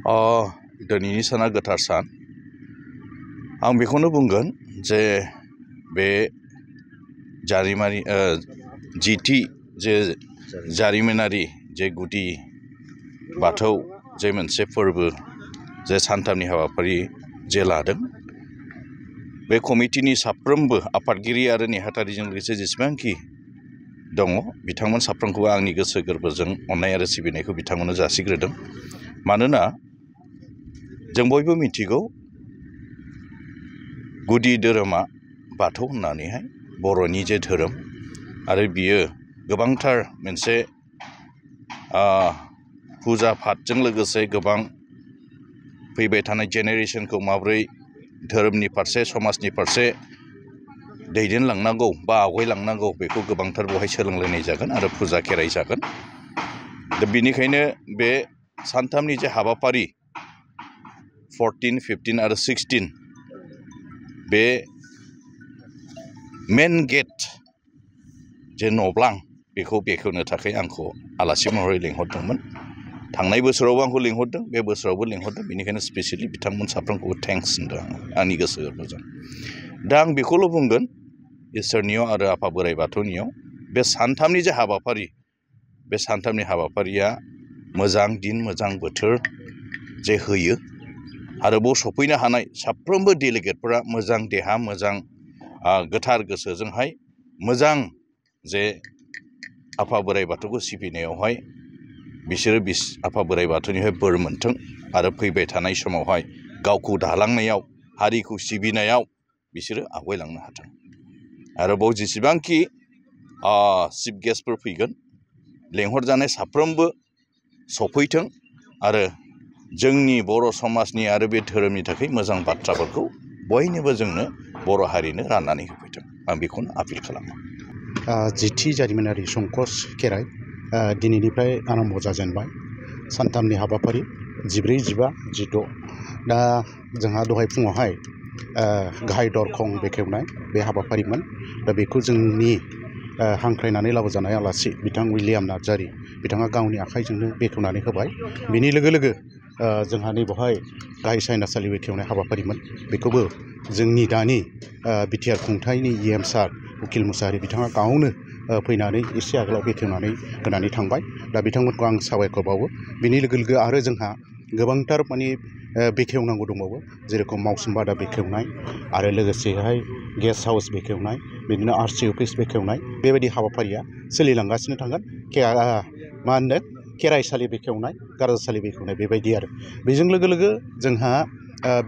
दिनैनि साना गोथार सान आं बेखौनो बुंगोन जे बे जारिमिनारि जे गुदि बाथौ जे मोनसे फोरबो जे सानथामनि हाबाफारि जे लादों बे कमिटिनि साफ्रोमबो आफादगिरि आरो नेहाथारिजों लोगोसे जेसेबांखि दङ बिथांमोन साफ्रोमखौबो आंनि गोसो गोरबोजों अननाय आरो सिबिनायखौ बिथांमोननो जासिग्रोदों। मानोना जों बयबो मिथिगौ गुदि धोरोमा बाथौ होननानैहाय बर'नि जे धोरोम आरो बियो गोबांथार मोनसे फुजा फाथजों लोगोसे गोबां फैबाय थानाय जेनेरेसनखौ माब्रै धोरोमनि फारसे समाजनि फारसे दैदेनलांनांगौ बा आवगायलांनांगौ बेखौ गोबांथार बेवहाय सोलोंलायनाय जागोन आरो फुजा खेराइ जागोन। दा बिनिखायनो बे सानथामनि जे हाबाफारि 14, 15 आरो 16 बे मेन गेट जे नब्लां बेखौ बेखेवनो थाखाय आंखौ आलासि महरै लिंहरदोंमोन। थांनाय बोसोरावबो आंखौ लिंहरदों, बे बोसोरावबो लिंहरदों, बेनिखायनो स्पेसियेलि बिथांमोन साफ्रोमखौबो थेंक्स होनदों आंनि गोसो गोरबोजों। दा आं बेखौल' बुंगोन इसोरनियाव आरो आफा बोराइ बाथौनियाव बे सानथामनि जे हाबाफारि बे सानथामनि हाबाफारिया मोजां दिन मोजां बोथोर जे होयो आरो बाव सफैनो हानाय साफ्रोमबो डेलिगेटफोरा मोजां देहा मोजां गोथार गोसोजोंहाय मोजां जे आफा बोराइ बाथौखौ सिबिनायावहाय बिसोरो आफा बोराइ बाथौनिफ्राय बोर मोनथों आरो फैबाय थानाय समावहाय गावखौ दालांनायाव हारिखौ सिबिनायाव बिसोरो आवगायलांनो हाथों। आरो बाव जेसेबांखि चिफ गेस्टफोर फैगोन लेंहरजानाय साफ्रोमबो सफैथों आरो जोंनि बर' समाजनि आरो बे धोरोमनि थाखाय मोजां बाथ्राफोरखौ बयनोबो जोंनो बर' हारिनो राननानै होफैथों आं बेखौनो आपिल खालामो। जिथि जारिमिनारि संकस खेराइ दिनैनिफ्राय आरम्भ जाजेनबाय। सानथामनि हाबाफारि 14, 15, 16 दा जोंहा दहाय फुङावहाय गाहाय दरखं बेखेवनाय बे हाबाफारिमोन। दा बेखौ जोंनि हांख्रायनानै लाबोजानाय आलासि बिथां उइलियाम नार्जारि बिथाङा गावनि आखाइजोंनो बेखेवनानै होबाय। बिनि लोगो लोगो जोंहा नैबेवहाय गाहाय सायनासालि बेखेवनाय हाबाफारिमोन। बेखौबो जोंनि दानि बिटिआर खुंथायनि EM सार उकिल मुसाहारि बिथाङा गावनो फैनानै एसे आगोलाव बेखेवनानै होनानै थांबाय। दा बिथांमोनखौ आं साबायखर बावो। बिनि लोगो लोगो आरो जोंहा गोबांथार बेखेवनांगौ दंबावो, जेरेखम मावसोमबादा बेखेवनाय आरो लोगोसेहाय गेस्ट हाउस बेखेवनाय, बिदिनो RC अफिस बेखेवनाय, बेबायदि हाबाफारिया सोलिलांगासिनो थागोन। खेराइसालि बेखेवनाय, गारजासालि बेखेवनाय बेबायदि आरो बेजों लोगो लोगो जोंहा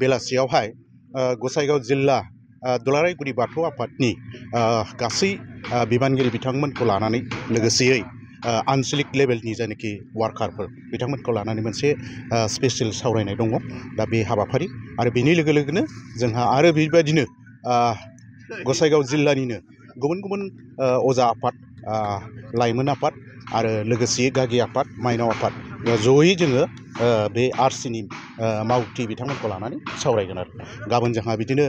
बेलासियावहाय गसाइगाव जिल्ला दुलाराय गुदि बाथौ आफादनि गासै बिबानगिरि बिथांमोनखौ लानानै लोगोसेयै आनसलिक लेभेलनि जायनाखि वार्कारफोर बिथांमोनखौ लानानै मोनसे स्पेसियेल सावरायनाय दङ। दा बे हाबाफारि आरो बेनि लोगो लोगोनो जोंहा आरो बेबायदिनो गसाइगाव जिल्लानिनो गुबुन गुबुन अजा आफाद, लाइमोन आफाद आरो लोगोसे गागि आफाद, माइनाव आफाद जयै जोङो बे RCनि मावथि बिथांमोनखौ लानानै सावरायगोन आरो गाबोन जोंहा बिदिनो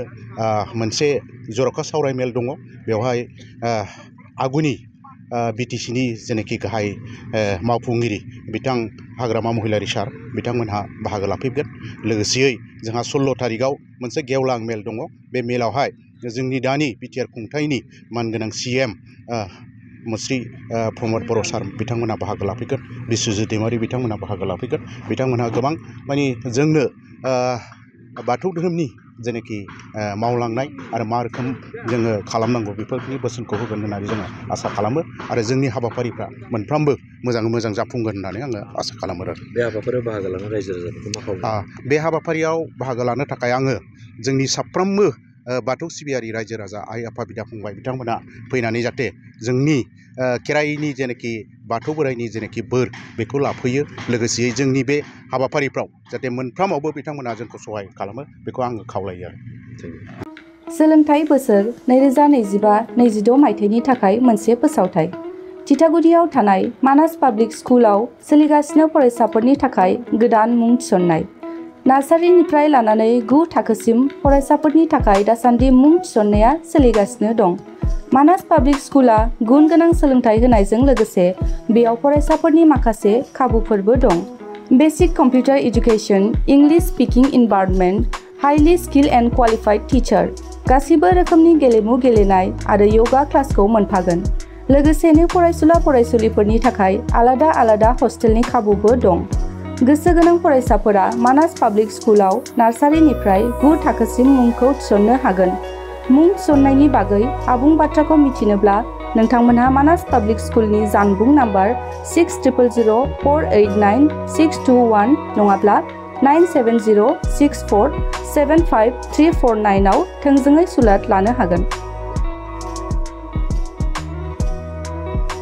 मोनसे जर'खा सावरायमेल दङ। बेवहाय आगुनि BTCनि जेनाखि गाहाय मावफुंगिरि बिथां हाग्रामा महिलारि सार बिथांमोनहा बाहागो लाफैगोन। लोगोसेयै जोंहा 16 थारिखआव मोनसे गेवलां मेल दङ। बे मेलावहाय जोंनि दानि बिटिआर खुंथायनि मानगोनां CM मुस्रि प्रमद बर' सार बिथांमोनहा बाहागो लाफैगोन। बिस्वजित दैमारि बिथांमोनहा बाहागो लाफैगोन। बिथांमोनहा गोबां जोंनो बाथौ धोरोमनि जेनाखि मावलांनाय आरो मा रोखोम जोङो खालामनांगौ बेफोरनि बोसोनखौ होगोन होननानै जोङो आसा खालामो आरो जोंनि हाबाफारिफ्रा मोनफ्रोमबो मोजाङै मोजां जाफुंगोन होननानै आङो आसा खालामो आरो बे हाबाफारियाव बाहागो लानो रायजो राजाफोरखौ मा खालामो? बे हाबाफारियाव बाहागो लानो थाखाय आङो जोंनि साफ्रोमबो बाथौ सिबियारि रायजो राजा आइ आफा बिदा फंबाय बिथांमोना फैनानै जाहाथे जोंनि खेराइनि जेनाखि बाथौ बोराइनि जेनाखि बोर बेखौ लाफैयो। लोगोसेयै जोंनि बे हाबाफारिफ्राव जाहाथे मोनफ्रोमावबो बिथांमोना जोंखौ सहाय खालामो बेखौ आङो खावलायो आरो। सोलोंथाइ बोसोर 2025-26 मायथाइनि थाखाय मोनसे फोसावथाय। थिथागुरियाव थानाय मानास पाब्लिक स्कुलाव सोलिगासिनो फरायसाफोरनि थाखाय गोदान मुं थिसननाय। नार्सारिनिफ्राय लानानै 9 थाखोसिम फरायसाफोरनि थाखाय दासान्दि मुं थिसननाया सोलिगासिनो दं। मानास पाब्लिक स्कुला गुन गोनां सोलोंथाइ होनायजों लोगोसे बेयाव फरायसाफोरनि माखासे खाबुफोरबो दं। Basic computer education, English speaking environment, highly skill and qualified teacher, गासिबो रोखोमनि गेलेमु गेलेनाय आरो योगा क्लासखौ मोनफागोन। लोगोसेनो फरायसुला फरायसुलिफोरनि थाखाय आलादा आलादा हस्टेलनि खाबुबो दं। गोसो गोनां फरायसाफोरा मानास पाब्लिक स्कुलाव नार्सारिनिफ्राय 9 थाखोसिम मुंखौ थिसननो हागोन। मुं थिसननायनि बागै आबुं बाथ्राखौ मिथिनोब्ला नोंथांमोनहा मानास पाब्लिक स्कुलनि जानबुं नाम्बार 6000489621 नङाब्ला 9706475349 आव थोंजोङै सुलाद लानो हागोन।